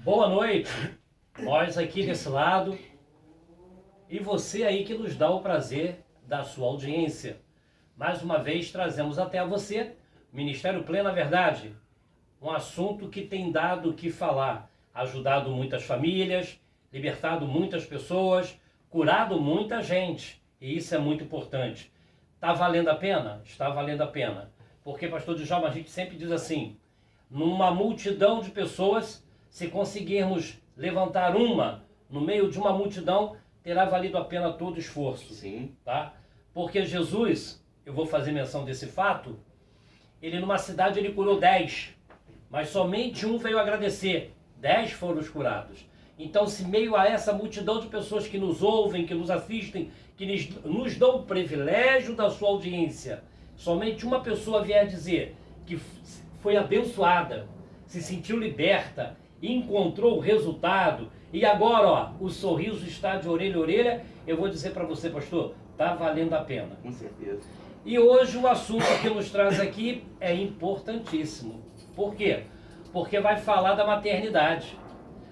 Boa noite, nós aqui desse lado e você aí que nos dá o prazer da sua audiência. Mais uma vez trazemos até a você, Ministério Plena Verdade, um assunto que tem dado o que falar, ajudado muitas famílias, libertado muitas pessoas, curado muita gente, e isso é muito importante. Está valendo a pena? Está valendo a pena. Porque, pastor Djalma, a gente sempre diz assim, numa multidão de pessoas, se conseguirmos levantar uma no meio de uma multidão, terá valido a pena todo o esforço. Sim. Tá? Porque Jesus, eu vou fazer menção desse fato, ele numa cidade ele curou 10, mas somente um veio agradecer, 10 foram os curados. Então, se meio a essa multidão de pessoas que nos ouvem, que nos assistem, que nos dão o privilégio da sua audiência, somente uma pessoa vier dizer que foi abençoada, se sentiu liberta, encontrou o resultado, e agora, ó, o sorriso está de orelha a orelha, eu vou dizer para você, pastor, tá valendo a pena. Com certeza. E hoje o assunto que nos traz aqui é importantíssimo. Por quê? Porque vai falar da maternidade.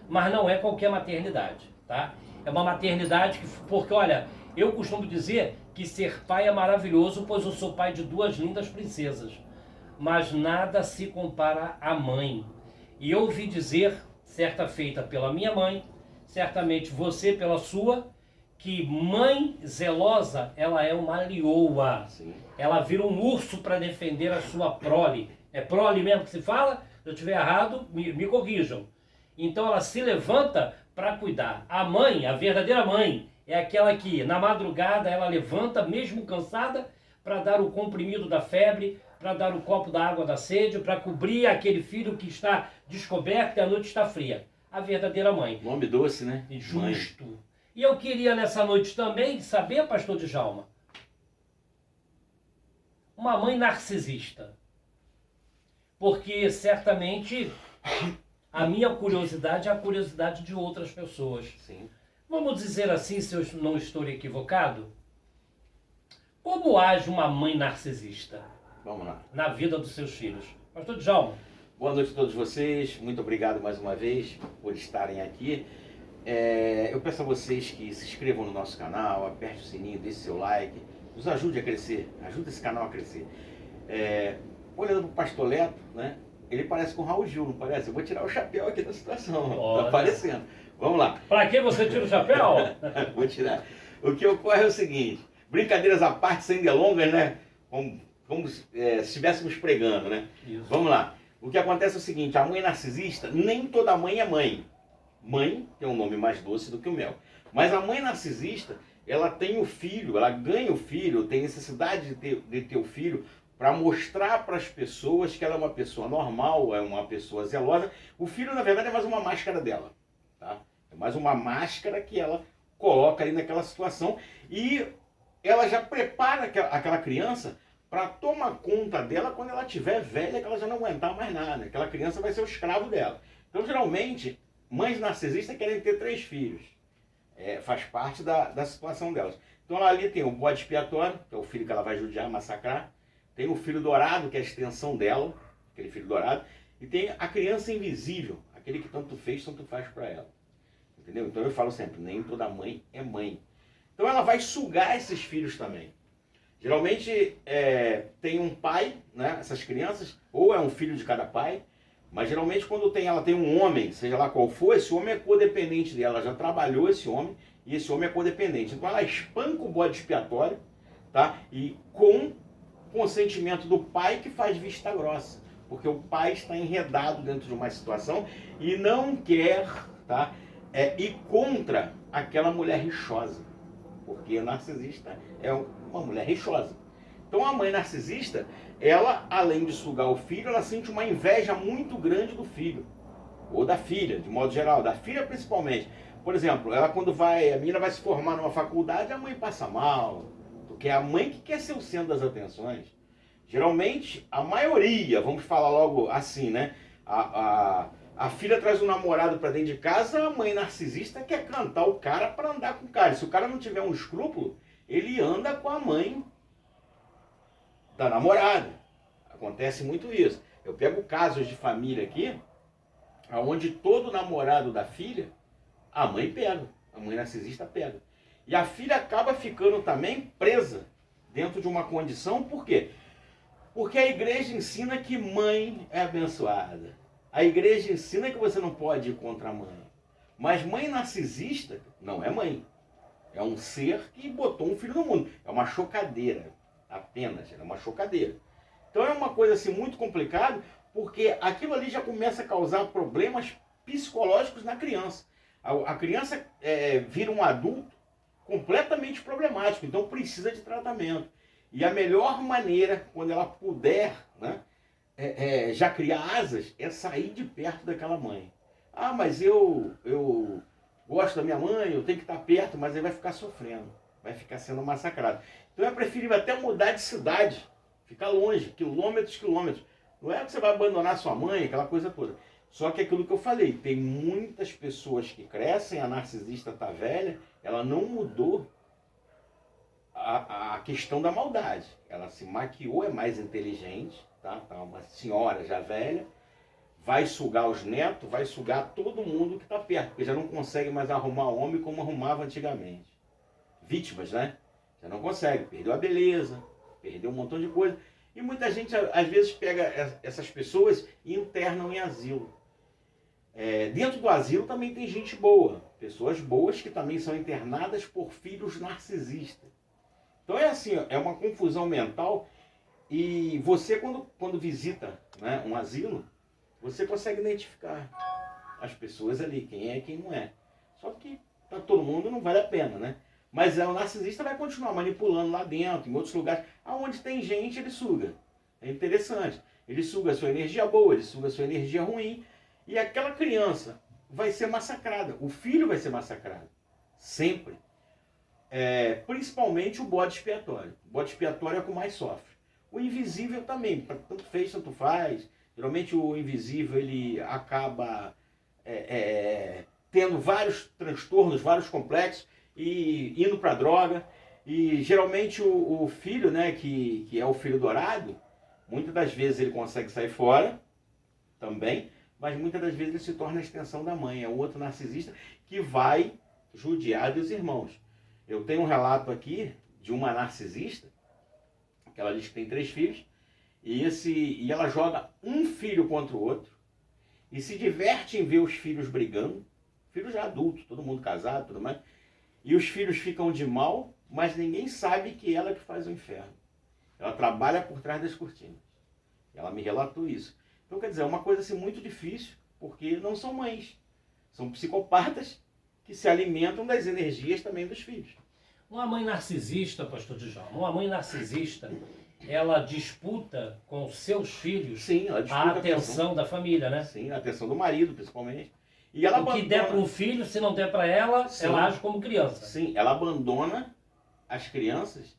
Mas não é qualquer maternidade, tá? É uma maternidade que, porque olha, eu costumo dizer que ser pai é maravilhoso, pois eu sou pai de 2 lindas princesas. Mas nada se compara à mãe. E eu ouvi dizer, certa feita pela minha mãe, certamente você pela sua, que mãe zelosa, ela é uma leoa. Sim. Ela vira um urso para defender a sua prole. É prole mesmo que se fala? Se eu estiver errado, me corrijam. Então ela se levanta para cuidar. A mãe, a verdadeira mãe, é aquela que na madrugada ela levanta, mesmo cansada, para dar o comprimido da febre, para dar o copo da água da sede, para cobrir aquele filho que está descoberto e a noite está fria. A verdadeira mãe. Nome doce, né? Justo. Mãe. E eu queria nessa noite também saber, pastor Djalma, uma mãe narcisista. Porque certamente a minha curiosidade é a curiosidade de outras pessoas. Sim. Vamos dizer assim, se eu não estou equivocado, como age uma mãe narcisista Vamos lá. na vida dos seus filhos? Pastor Djalma. Boa noite a todos vocês. Muito obrigado mais uma vez por estarem aqui. Eu peço a vocês que se inscrevam no nosso canal, aperte o sininho, deixe seu like, nos ajude a crescer, ajude esse canal a crescer. Olhando para o Pastor Leto, né? Ele parece com o Raul Gil, não parece? Eu vou tirar o chapéu aqui da situação, tá aparecendo. Vamos lá. Para que você tira o chapéu? Vou tirar. O que ocorre é o seguinte, brincadeiras à parte, sem delongas, né? Como se estivéssemos pregando, né? Isso. Vamos lá. O que acontece é o seguinte, a mãe narcisista, nem toda mãe é mãe. Mãe tem um nome mais doce do que o mel. Mas a mãe narcisista, ela tem o filho, ela ganha o filho, tem necessidade de ter o filho para mostrar para as pessoas que ela é uma pessoa normal, é uma pessoa zelosa. O filho, na verdade, é mais uma máscara dela. Tá? É mais uma máscara que ela coloca ali naquela situação. E ela já prepara aquela criança para tomar conta dela quando ela estiver velha, que ela já não aguentar mais nada. Aquela criança vai ser o escravo dela. Então, geralmente, mães narcisistas querem ter 3 filhos. Faz parte da situação delas. Então, ela ali tem o bode expiatório, que é o filho que ela vai judiar, massacrar. Tem o filho dourado, que é a extensão dela, aquele filho dourado. E tem a criança invisível, aquele que tanto fez, tanto faz para ela. Entendeu? Então, eu falo sempre, nem toda mãe é mãe. Então, ela vai sugar esses filhos também. Geralmente tem um pai, né, essas crianças, ou é um filho de cada pai, mas geralmente quando ela tem um homem, seja lá qual for, esse homem é codependente dela, ela já trabalhou esse homem, e esse homem é codependente. Então ela espanca o bode expiatório, tá? E com consentimento do pai que faz vista grossa, porque o pai está enredado dentro de uma situação e não quer, tá, ir contra aquela mulher rixosa. Porque a narcisista é uma mulher rixosa. Então a mãe narcisista, ela, além de sugar o filho, ela sente uma inveja muito grande do filho. Ou da filha, de modo geral. Da filha principalmente. Por exemplo, ela quando a menina vai se formar numa faculdade, a mãe passa mal. Porque é a mãe que quer ser o centro das atenções. Geralmente, a maioria, vamos falar logo assim, né? A filha traz um namorado para dentro de casa, a mãe narcisista quer cantar o cara para andar com o cara. Se o cara não tiver um escrúpulo, ele anda com a mãe da namorada. Acontece muito isso. Eu pego casos de família aqui, aonde todo namorado da filha, a mãe pega, a mãe narcisista pega. E a filha acaba ficando também presa dentro de uma condição, por quê? Porque a igreja ensina que mãe é abençoada. A igreja ensina que você não pode ir contra a mãe. Mas mãe narcisista não é mãe. É um ser que botou um filho no mundo. É uma chocadeira, apenas, é uma chocadeira. Então é uma coisa assim muito complicada, porque aquilo ali já começa a causar problemas psicológicos na criança. A criança vira um adulto completamente problemático, então precisa de tratamento. E a melhor maneira, quando ela puder, né, já criar asas, é sair de perto daquela mãe. Ah, mas eu gosto da minha mãe, eu tenho que estar perto, mas aí vai ficar sofrendo, vai ficar sendo massacrado. Então é preferível até mudar de cidade, ficar longe, quilômetros, quilômetros. Não é que você vai abandonar sua mãe, aquela coisa toda. Só que aquilo que eu falei, tem muitas pessoas que crescem, a narcisista está velha, ela não mudou a questão da maldade. Ela se maquiou, é mais inteligente, tá uma senhora já velha, vai sugar os netos, vai sugar todo mundo que está perto, porque já não consegue mais arrumar homem como arrumava antigamente. Vítimas, né? Já não consegue, perdeu a beleza, perdeu um montão de coisa. E muita gente, às vezes, pega essas pessoas e internam em asilo. Dentro do asilo também tem gente boa, pessoas boas que também são internadas por filhos narcisistas. Então é assim, é uma confusão mental, e você quando visita, né, um asilo, você consegue identificar as pessoas ali, quem é e quem não é. Só que para todo mundo não vale a pena, né? Mas o narcisista vai continuar manipulando lá dentro, em outros lugares. Aonde tem gente, ele suga. É interessante. Ele suga a sua energia boa, ele suga a sua energia ruim. E aquela criança vai ser massacrada. O filho vai ser massacrado. Sempre. Principalmente o bode expiatório. O bode expiatório é o que mais sofre. O invisível também. Tanto fez, tanto faz. Geralmente o invisível ele acaba tendo vários transtornos, vários complexos, e indo para a droga. E geralmente o filho, né, que é o filho dourado, muitas das vezes ele consegue sair fora também, mas muitas das vezes ele se torna a extensão da mãe. É um outro narcisista que vai judiar dos irmãos. Eu tenho um relato aqui de uma narcisista, que ela diz que tem 3 filhos, e ela joga um filho contra o outro, e se diverte em ver os filhos brigando, filhos já adultos, todo mundo casado, tudo mais, e os filhos ficam de mal, mas ninguém sabe que ela que faz o inferno. Ela trabalha por trás das cortinas. Ela me relatou isso. Então, quer dizer, é uma coisa assim muito difícil, porque não são mães. São psicopatas que se alimentam das energias também dos filhos. Uma mãe narcisista, pastor Djalma, uma mãe narcisista, ela disputa com seus filhos. Sim, ela disputa a atenção da família, né? Sim, a atenção do marido, principalmente. E ela o que der para um filho, se não der para ela, sim, ela age como criança. Sim, ela abandona as crianças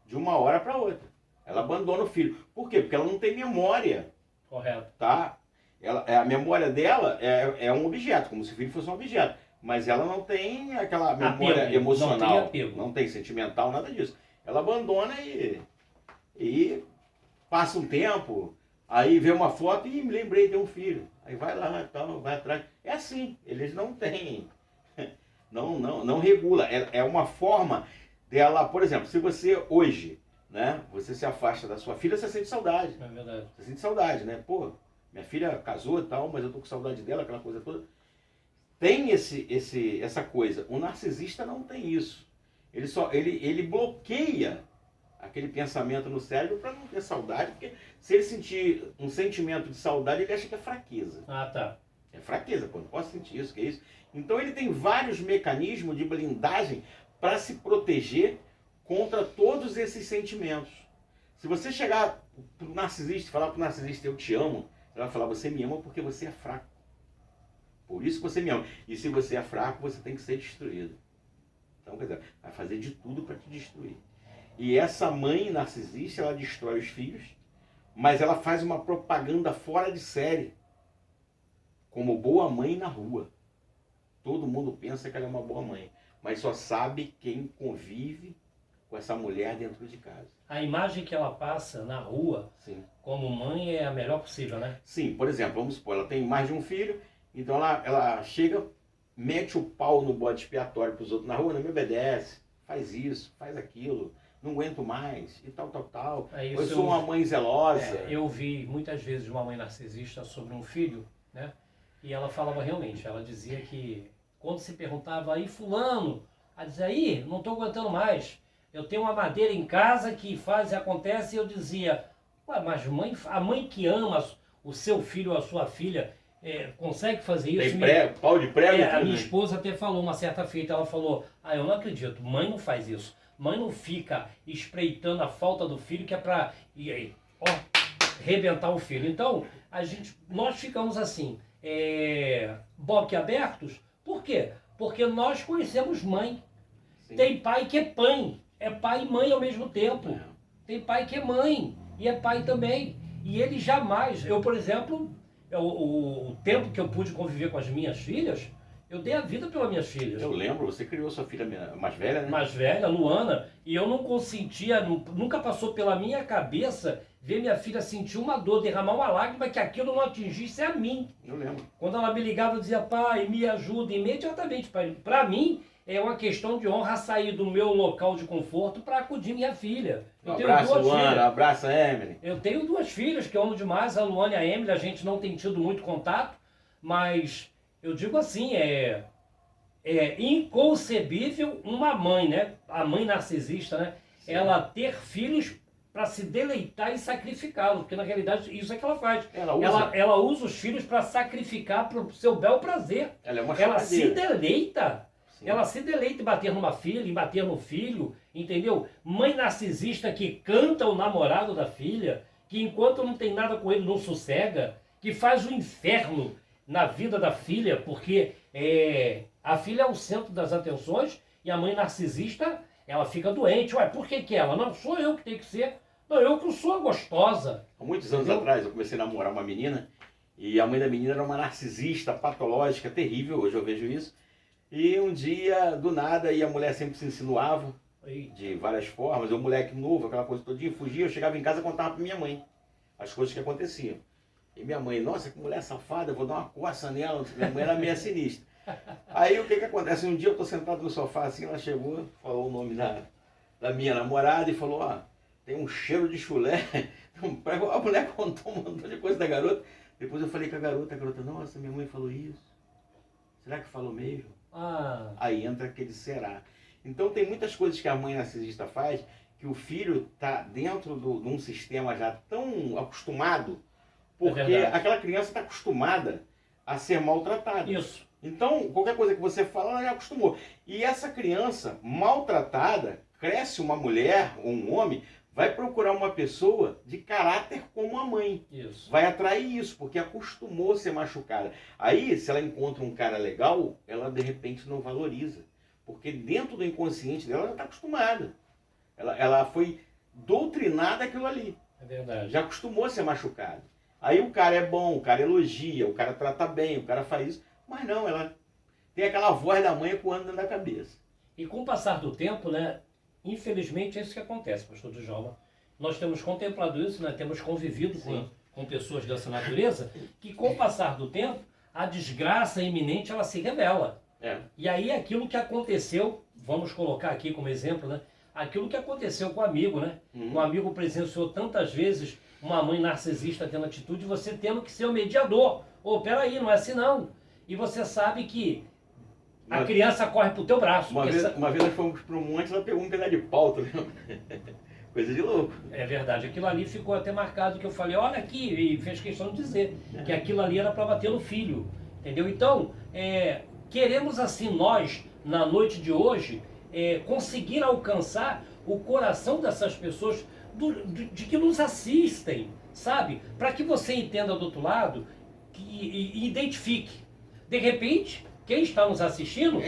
de uma hora para outra. Ela abandona o filho. Por quê? Porque ela não tem memória. Correto. Tá? A memória dela é um objeto, como se o filho fosse um objeto. Mas ela não tem aquela memória apego, emocional. não tem apego. Não tem sentimental, nada disso. Ela abandona e passa um tempo, aí vê uma foto e me lembrei de um filho. Aí vai lá, tal, vai atrás. É assim, eles não têm, não regula. É uma forma dela, por exemplo, se você hoje, né, você se afasta da sua filha, você sente saudade. É verdade. Você sente saudade, né? Pô, minha filha casou e tal, mas eu tô com saudade dela, aquela coisa toda. Tem essa coisa. O narcisista não tem isso. Ele bloqueia aquele pensamento no cérebro para não ter saudade, porque se ele sentir um sentimento de saudade, ele acha que é fraqueza. Ah, tá. É fraqueza, pô, não posso sentir isso, que é isso. Então ele tem vários mecanismos de blindagem para se proteger contra todos esses sentimentos. Se você chegar pro narcisista e falar pro narcisista, eu te amo, ele vai falar, você me ama porque você é fraco. Por isso que você me ama. E se você é fraco, você tem que ser destruído. Então, quer dizer, vai fazer de tudo para te destruir. E essa mãe narcisista, ela destrói os filhos, mas ela faz uma propaganda fora de série, como boa mãe na rua. Todo mundo pensa que ela é uma boa mãe, mas só sabe quem convive com essa mulher dentro de casa. A imagem que ela passa na rua, Sim, como mãe, é a melhor possível, né? sim, por exemplo, vamos supor, ela tem mais de um filho, Então ela chega, mete o pau no bode expiatório para os outros na rua, não me obedece, faz isso, faz aquilo, não aguento mais, e tal, tal, tal. Eu sou uma mãe zelosa. Eu vi muitas vezes uma mãe narcisista sobre um filho, né? E ela falava realmente, ela dizia que quando se perguntava, aí fulano, ela dizia, aí, não estou aguentando mais, eu tenho uma madeira em casa que faz e acontece, e eu dizia, ué, mas a mãe que ama o seu filho ou a sua filha, consegue fazer isso? Tem pau de prego? A minha esposa até falou uma certa feita, ela falou, eu não acredito, mãe não faz isso. Mãe não fica espreitando a falta do filho que é para rebentar o filho. Então, nós ficamos assim, boquiabertos. Por quê? Porque nós conhecemos mãe. Sim. Tem pai que é pai. É pai e mãe ao mesmo tempo. Tem pai que é mãe e é pai também. E ele jamais... Eu, por exemplo, o tempo que eu pude conviver com as minhas filhas, eu dei a vida pelas minhas filhas. Eu lembro, você criou sua filha mais velha, né? Mais velha, Luana, e eu não consentia, nunca passou pela minha cabeça ver minha filha sentir uma dor, derramar uma lágrima, que aquilo não atingisse a mim. Eu lembro. Quando ela me ligava, eu dizia, pai, me ajuda imediatamente, pai. Para mim, é uma questão de honra sair do meu local de conforto para acudir minha filha. Eu abraço a Luana, abraço a Emily. Eu tenho 2 filhas que eu amo demais, a Luana e a Emily, a gente não tem tido muito contato, mas... Eu digo assim, é inconcebível uma mãe, né? A mãe narcisista, né? Sim. Ela ter filhos para se deleitar e sacrificá-los, porque na realidade isso é que ela faz. Ela usa os filhos para sacrificar para o seu bel prazer. Ela se deleita. Sim. Ela se deleita em bater numa filha, em bater no filho, entendeu? Mãe narcisista que canta o namorado da filha, que enquanto não tem nada com ele não sossega, que faz o inferno na vida da filha, porque a filha é o centro das atenções e a mãe narcisista, ela fica doente. Ué, por que ela? Não, sou eu que tenho que ser. Não, eu que sou a gostosa. Há muitos anos atrás eu comecei a namorar uma menina e a mãe da menina era uma narcisista patológica, terrível, hoje eu vejo isso. E um dia, do nada, e a mulher sempre se insinuava de várias formas. Eu, moleque novo, aquela coisa todinha, fugia, eu chegava em casa e contava pra minha mãe as coisas que aconteciam. E minha mãe, nossa, que mulher safada, eu vou dar uma coça nela. Minha mãe era meio sinistra. Aí o que acontece? Um dia eu tô sentado no sofá assim, ela chegou, falou o nome da minha namorada e falou, tem um cheiro de chulé. A mulher contou um montão de coisa da garota. Depois eu falei com a garota, nossa, minha mãe falou isso. Será que falou mesmo? Aí entra aquele será. Então tem muitas coisas que a mãe narcisista faz, que o filho tá dentro de um sistema já tão acostumado, porque aquela criança está acostumada a ser maltratada. Isso. Então, qualquer coisa que você fala, ela já acostumou. E essa criança maltratada, cresce uma mulher ou um homem, vai procurar uma pessoa de caráter como a mãe. Isso. Vai atrair isso, porque acostumou a ser machucada. Aí, se ela encontra um cara legal, ela de repente não valoriza. Porque dentro do inconsciente dela, ela está acostumada. Ela foi doutrinada aquilo ali. É verdade. Já acostumou a ser machucada. Aí o cara é bom, o cara elogia, o cara trata bem, o cara faz isso. Mas não, ela tem aquela voz da mãe ecoando dentro da cabeça. E com o passar do tempo, né, infelizmente é isso que acontece, pastor Djalma. Nós temos contemplado isso, né, temos convivido com pessoas dessa natureza, que com o passar do tempo, a desgraça iminente, ela se revela. E aí aquilo que aconteceu, vamos colocar aqui como exemplo, né, aquilo que aconteceu com o amigo, né? O amigo presenciou tantas vezes uma mãe narcisista tendo atitude, você tendo que ser o mediador. Peraí, não é assim não. E você sabe que a criança corre pro teu braço. Uma vez nós fomos para um monte, ela pegou um pedaço de pau, tá vendo? Coisa de louco. É verdade, aquilo ali ficou até marcado, que eu falei, olha aqui, e fez questão de dizer que aquilo ali era para bater no filho. Entendeu? Então, queremos assim nós, na noite de hoje, conseguir alcançar o coração dessas pessoas de que nos assistem, sabe? Para que você entenda do outro lado e identifique. De repente, quem está nos assistindo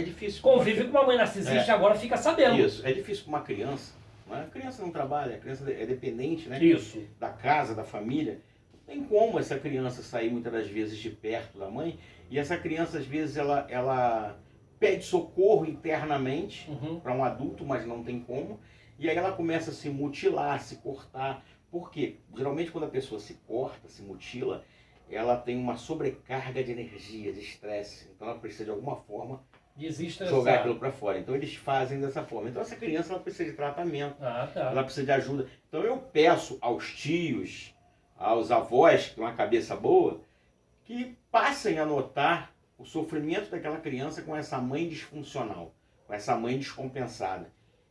convive com uma mãe narcisista e agora fica sabendo. Isso, é difícil para uma criança. A criança não trabalha, a criança é dependente, né? Isso. Da casa, da família. Não tem como essa criança sair muitas das vezes de perto da mãe. E essa criança, às vezes, ela pede socorro internamente para um adulto, mas não tem como. E aí ela começa a se mutilar, a se cortar. Por quê? Geralmente quando a pessoa se corta, se mutila, ela tem uma sobrecarga de energia, de estresse. Então ela precisa de alguma forma jogar aquilo para fora. Então eles fazem dessa forma. Então essa criança ela precisa de tratamento, ela precisa de ajuda. Então eu peço aos tios, aos avós que têm uma cabeça boa, que passem a notar o sofrimento daquela criança com essa mãe disfuncional, com essa mãe descompensada.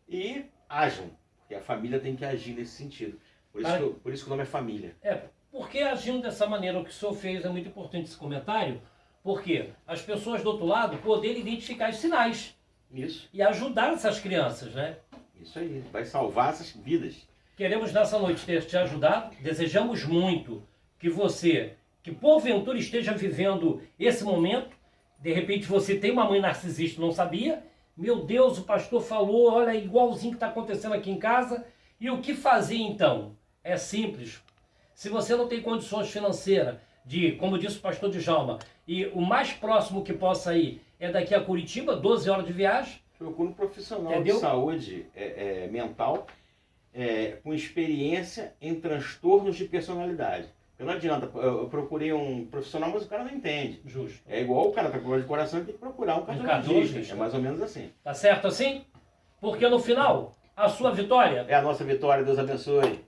E ajam, porque a família tem que agir nesse sentido. Por isso que o nome é família. Porque agindo dessa maneira, o que o senhor fez é muito importante esse comentário, porque as pessoas do outro lado poderem identificar os sinais. Isso. E ajudar essas crianças, né? Isso aí, vai salvar essas vidas. Queremos nessa noite ter te ajudado, desejamos muito que você, que porventura esteja vivendo esse momento, de repente você tem uma mãe narcisista e não sabia, meu Deus, o pastor falou, olha, igualzinho que está acontecendo aqui em casa, e o que fazer então? É simples. Se você não tem condições financeiras de, como disse o pastor Djalma, e o mais próximo que possa ir é daqui a Curitiba, 12 horas de viagem. Procura um profissional Entendeu? de saúde mental com experiência em transtornos de personalidade. Porque não adianta, eu procurei um profissional, mas o cara não entende. Justo. É igual o cara tá com problema de coração, tem que procurar um cardiologista. É mais ou menos assim. Tá certo assim? Porque no final, a sua vitória é a nossa vitória. Deus abençoe.